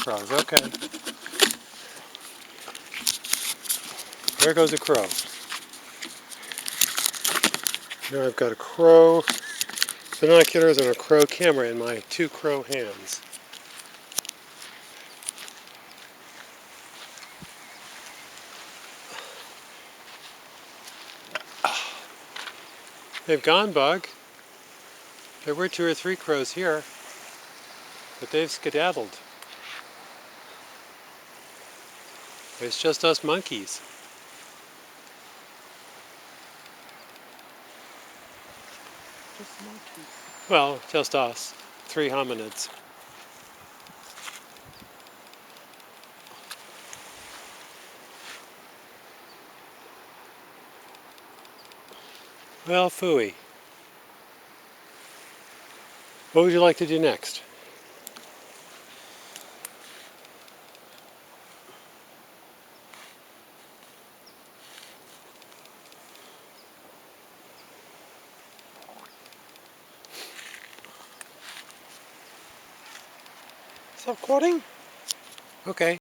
crows. Okay. There goes a crow. Now I've got a crow binoculars and a crow camera in my 2 crow hands. They've gone, Bug. There were 2 or 3 crows here, but they've skedaddled. It's just us monkeys. Just monkeys. Well, just us. 3 hominids. Well, phooey. What would you like to do next? Stop recording? Okay.